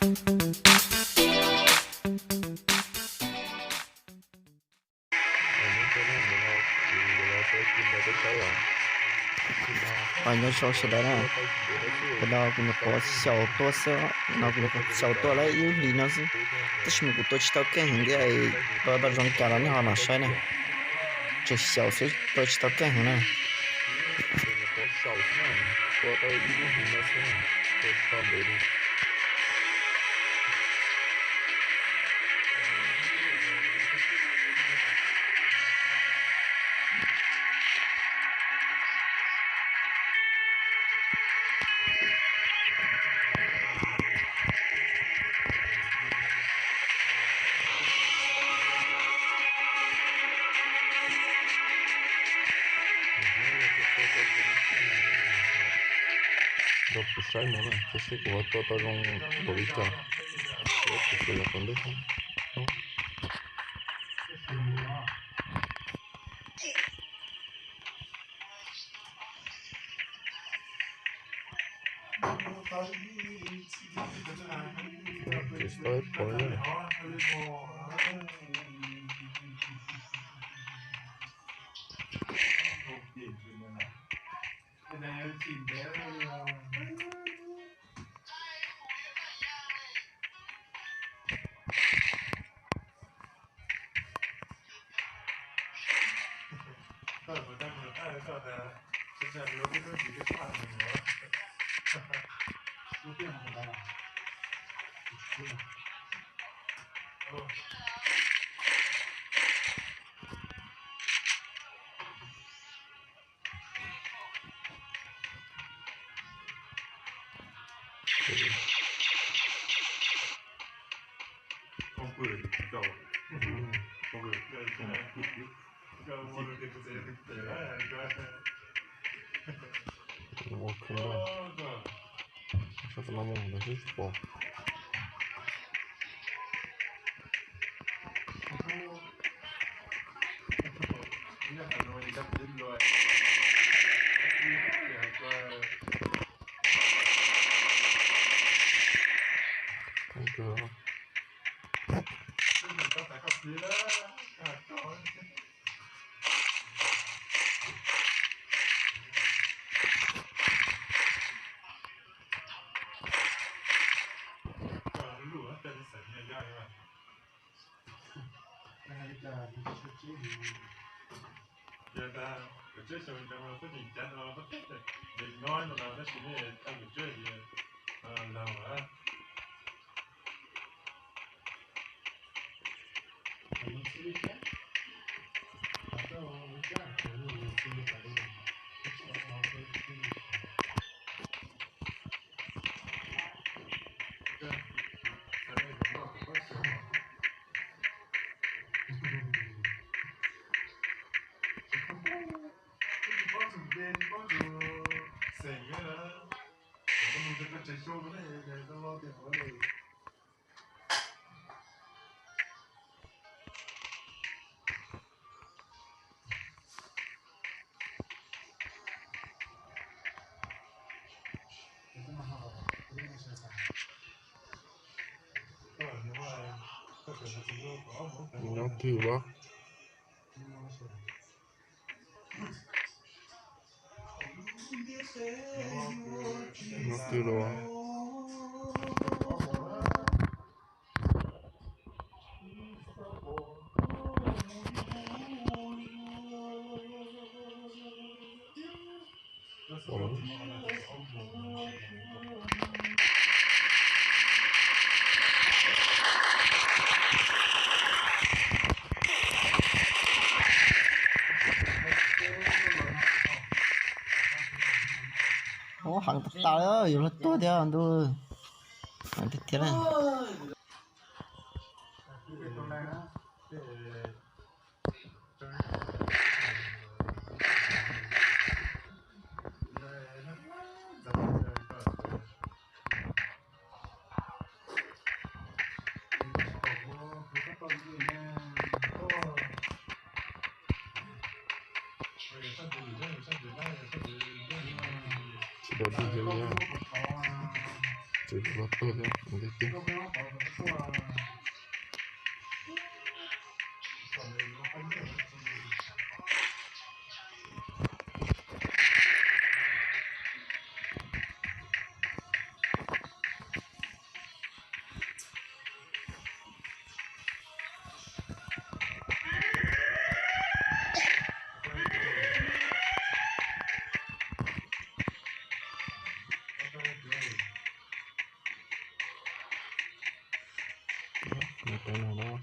ở nhà số sẽ đó nè cái đó cũng có小多少nó cũng có小多了有理那是但是我多知道干很的到种家了你好拿晒呢这小岁多知道干很呢Допускай, мама, че си когато тагам болика. Ще се запълнете. Estoy poniendo. Что-то на мову нажить пол. Nó kêu quá. Nó kêu rồi. ô hàng tắc tao đóอยู่แล้วตัวเดียวดูอันที่เท่านั้น từ lót tôi ra mình thấy chứ cái nào đó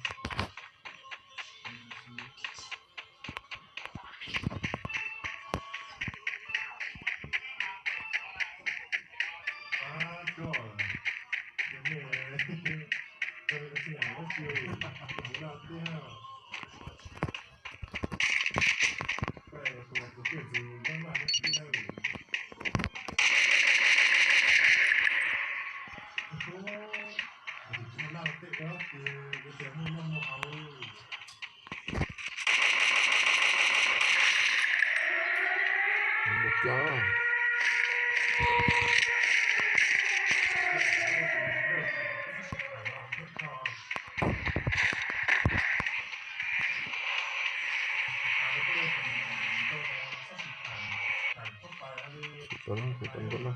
được chưa đó là cái tấm đó là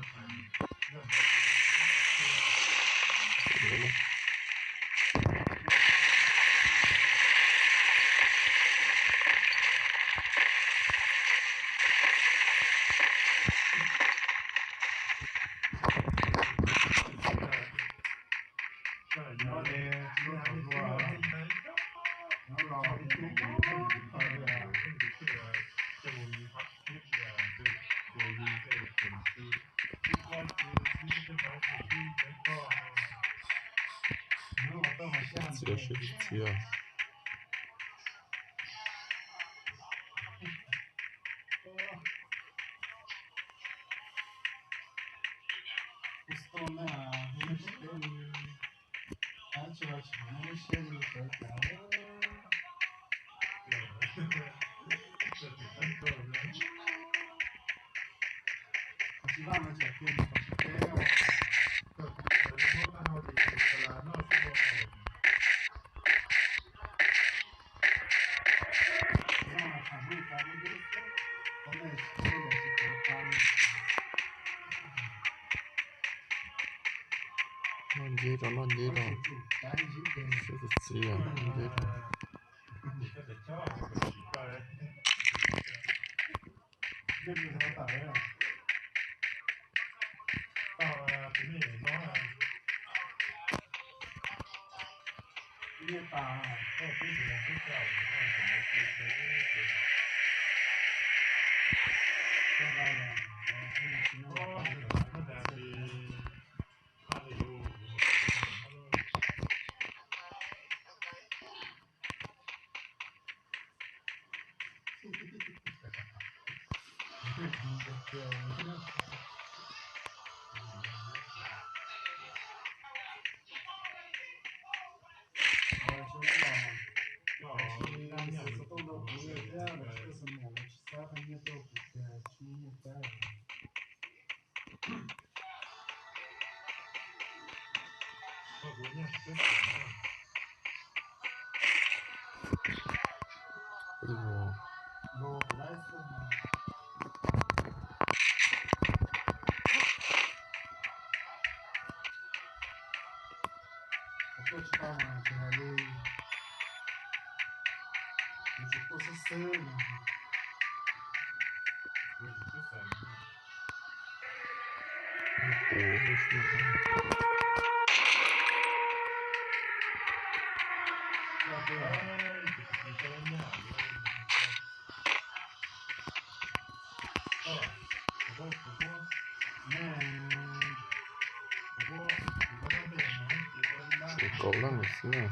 chia sẻ chia non gì đó chia chia non gì đó 그리고 걸랑 있으면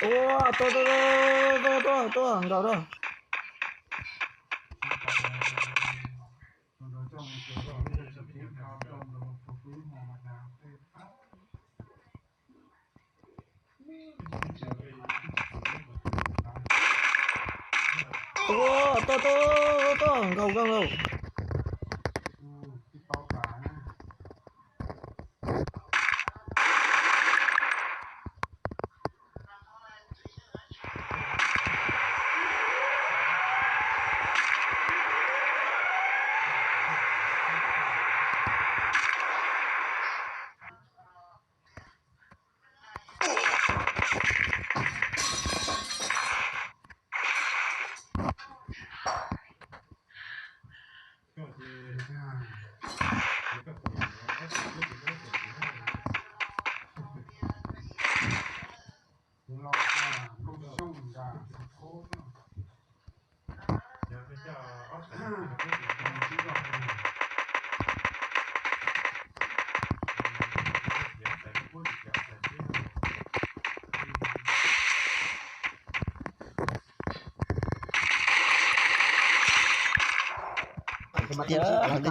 哇，多，很高的。多，很高。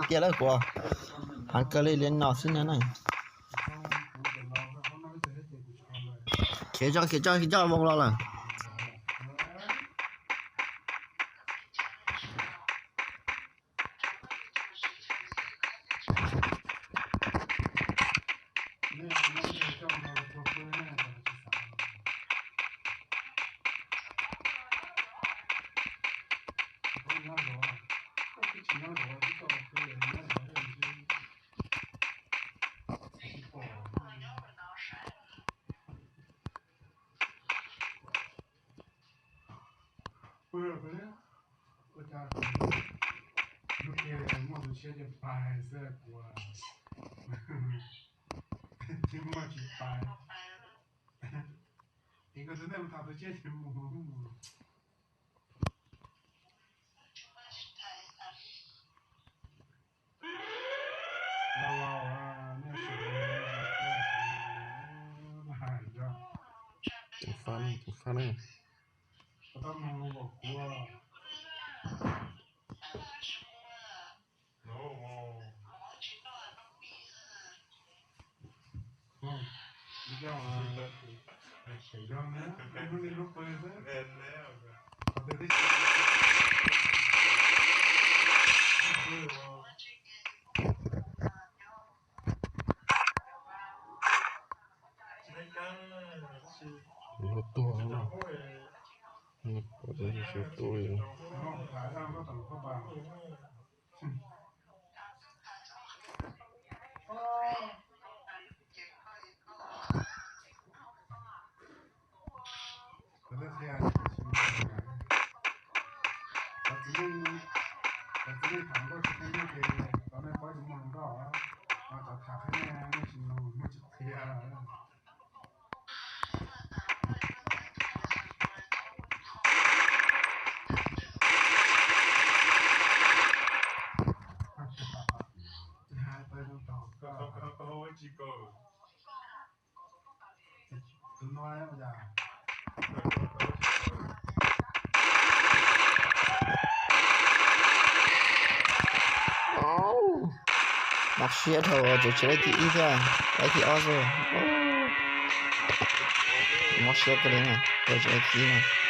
跌了过，还隔了连闹死年呢。开叫忘了。Păi, uite, nu chiede modul ce de paese cu ce mă ce paese. Încă suntem ca pe ce mu. La, ne știu. Hai, da. ถึงฟัน Potom nu vă cuรู้ตัวแล้วนะนี่พอจะเสียตัวอยู่ นักเชียร์เธอจะเชียร์ที่อีกอ่ะไอ้ที่ออสโอ้มาเชียร์กันเลยนะเราจะไอ้ที่นะ